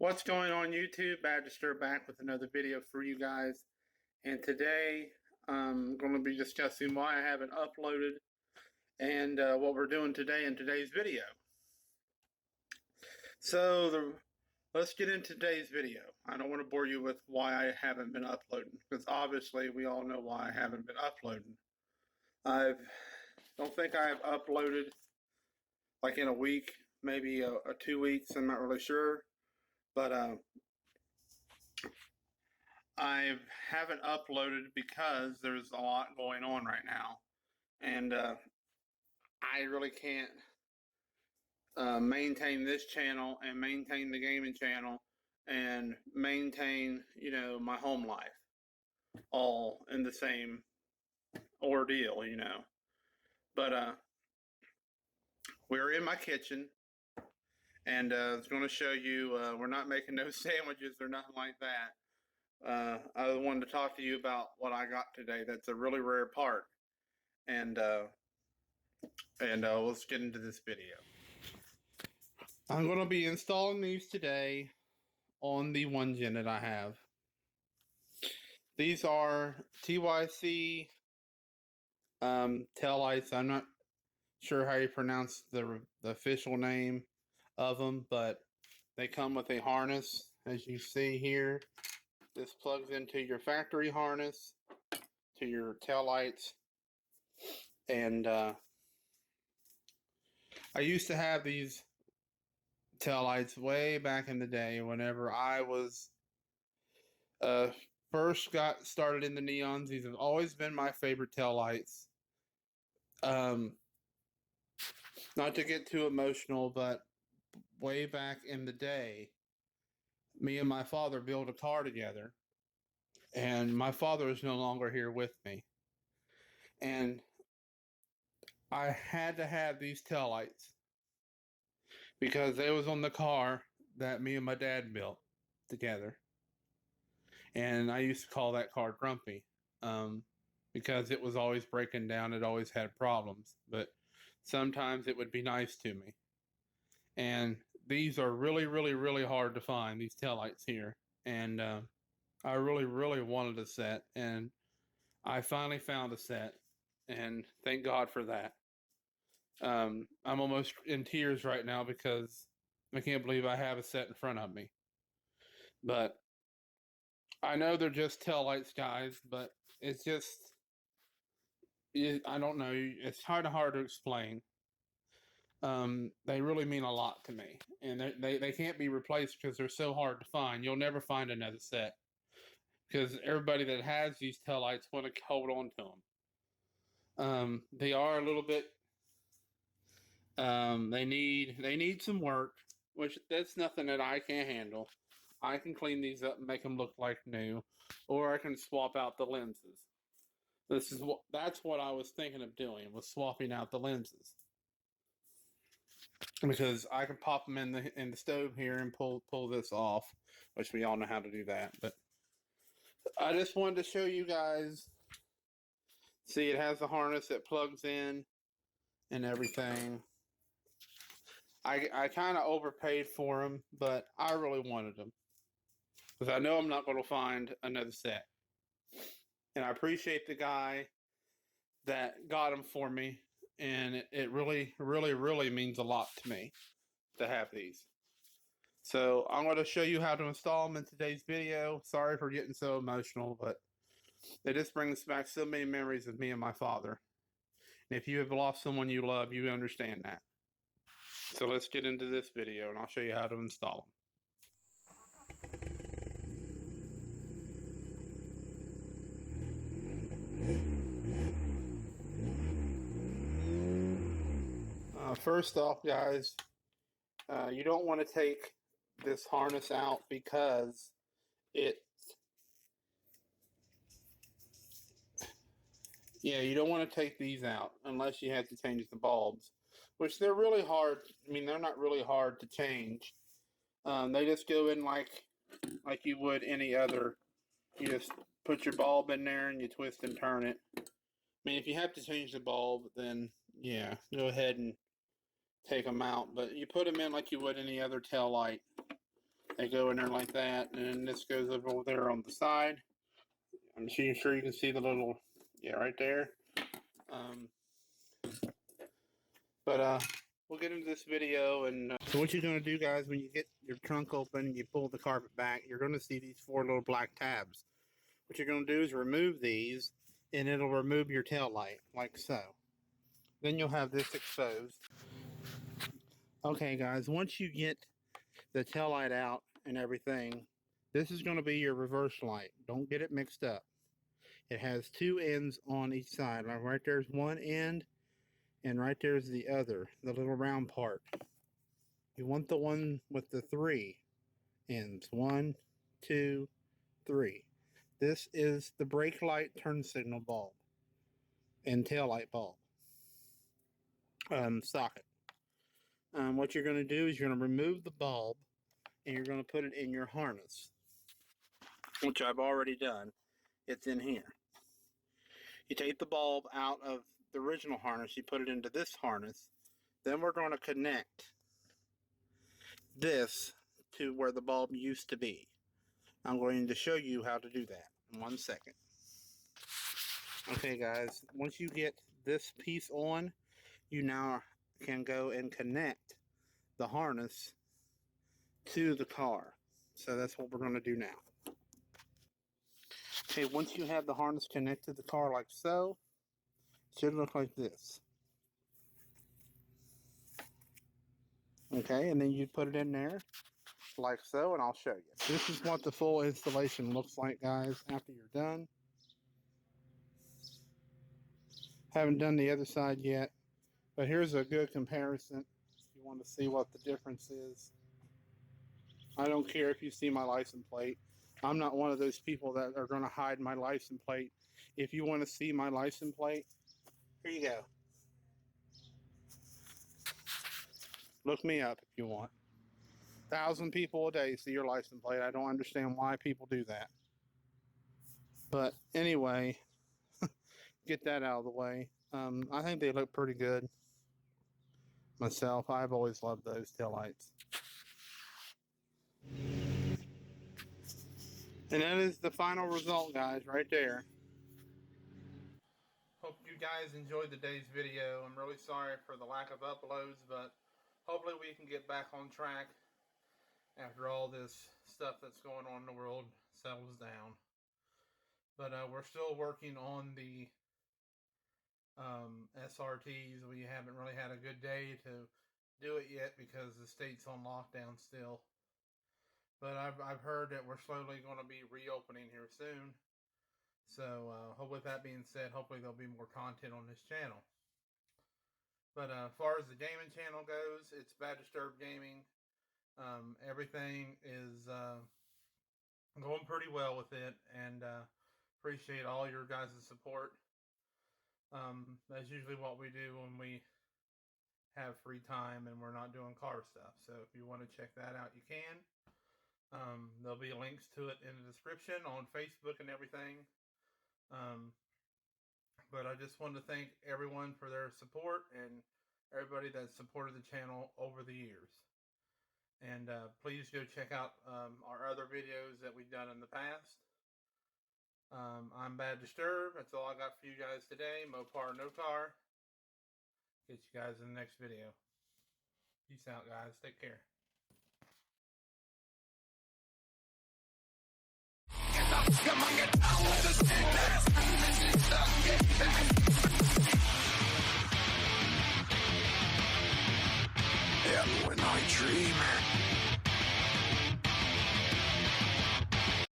What's going on YouTube? Badgester back with another video for you guys. And today I'm going to be discussing why I haven't uploaded and what we're doing today in today's video. Let's get into today's video. I don't want to bore you with why I haven't been uploading, because obviously we all know why I haven't been uploading. I don't think I have uploaded like in a week, maybe 2 weeks. I'm not really sure, but I haven't uploaded because there's a lot going on right now, and I really can't maintain this channel and maintain the gaming channel and maintain, my home life all in the same ordeal, But we're in my kitchen, and I was going to show you we're not making no sandwiches or nothing like that. I wanted to talk to you about what I got today. That's a really rare part, and let's get into this video. I'm going to be installing these today on the 1-gen that I have. These are TYC Taillights. I'm not sure how you pronounce the official name of them, but they come with a harness, as you see here. This plugs into your factory harness to your taillights, and I used to have these taillights way back in the day whenever I was first got started in the neons. These have always been my favorite taillights. Not to get too emotional, but way back in the day, me and my father built a car together, and my father is no longer here with me, and I had to have these taillights because they was on the car that me and my dad built together. And I used to call that car Grumpy, because it was always breaking down. It always had problems, but sometimes it would be nice to me. And these are really, really, really hard to find, these taillights here. And I really, really wanted a set, and I finally found a set, and thank God for that. I'm almost in tears right now because I can't believe I have a set in front of me. But I know they're just taillights, guys, but it's just, I don't know, it's hard to explain. They really mean a lot to me, and they can't be replaced because they're so hard to find. You'll never find another set because everybody that has these taillights want to hold on to them. They are a little bit, they need some work, which that's nothing that I can't handle. I can clean these up and make them look like new, or I can swap out the lenses. That's what I was thinking of doing, was swapping out the lenses, because I can pop them in the stove here and pull this off, which we all know how to do that. But I just wanted to show you guys. See, it has a harness that plugs in and everything. I kind of overpaid for them, but I really wanted them because I know I'm not going to find another set. And I appreciate the guy that got them for me, and it really, really, really means a lot to me to have these. So I'm going to show you how to install them in today's video. Sorry for getting so emotional, but it just brings back so many memories of me and my father. And if you have lost someone you love, you understand that. So let's get into this video, and I'll show you how to install them. First off, guys, you don't want to take this harness out because you don't want to take these out unless you have to change the bulbs, which they're really hard. I mean, they're not really hard to change. They just go in like you would any other. You just put your bulb in there and you twist and turn it. I mean, if you have to change the bulb, then yeah, go ahead and take them out. But you put them in like you would any other tail light. They go in there like that, and then this goes over there on the side. I'm sure you can see the little, yeah, right there. But we'll get into this video. And so what you're going to do, guys, when you get your trunk open, you pull the carpet back, you're going to see these 4 little black tabs. What you're going to do is remove these, and it'll remove your tail light, like so. Then you'll have this exposed. Okay, guys, once you get the tail light out and everything, this is going to be your reverse light. Don't get it mixed up. It has 2 ends on each side. Right there's one end, and right there's the other, the little round part. You want the one with the 3 ends. 1, 2, 3. This is the brake light turn signal bulb and tail light bulb socket. What you're going to do is you're going to remove the bulb, and you're going to put it in your harness, which I've already done. It's in here. You take the bulb out of the original harness, you put it into this harness. Then we're going to connect this to where the bulb used to be. I'm going to show you how to do that in 1 second. Okay, guys, once you get this piece on, you now can go and connect the harness to the car. So that's what we're going to do now. Okay, once you have the harness connected to the car like so, it should look like this. Okay, and then you put it in there like so, and I'll show you. This is what the full installation looks like, guys, after you're done. Haven't done the other side yet, but here's a good comparison if you want to see what the difference is. I don't care if you see my license plate. I'm not one of those people that are going to hide my license plate. If you want to see my license plate, here you go. Look me up if you want. 1,000 people a day see your license plate. I don't understand why people do that. But anyway, get that out of the way. I think they look pretty good. Myself, I've always loved those taillights. And that is the final result, guys, right there. Hope you guys enjoyed today's video. I'm really sorry for the lack of uploads, but hopefully we can get back on track after all this stuff that's going on in the world settles down. But we're still working on the SRTs. We haven't really had a good day to do it yet because the state's on lockdown still. But I've heard that we're slowly going to be reopening here soon. So with that being said, hopefully there'll be more content on this channel. But as far as the gaming channel goes, it's Bad Disturbed Gaming. Everything is going pretty well with it, and appreciate all your guys' support. That's usually what we do when we have free time and we're not doing car stuff. So if you want to check that out, you can. There'll be links to it in the description on Facebook and everything. But I just want to thank everyone for their support and everybody that's supported the channel over the years. And please go check out our other videos that we've done in the past. I'm Bad Disturbed. That's all I got for you guys today. Mopar, no car. Get you guys in the next video. Peace out, guys. Take care. And when I dream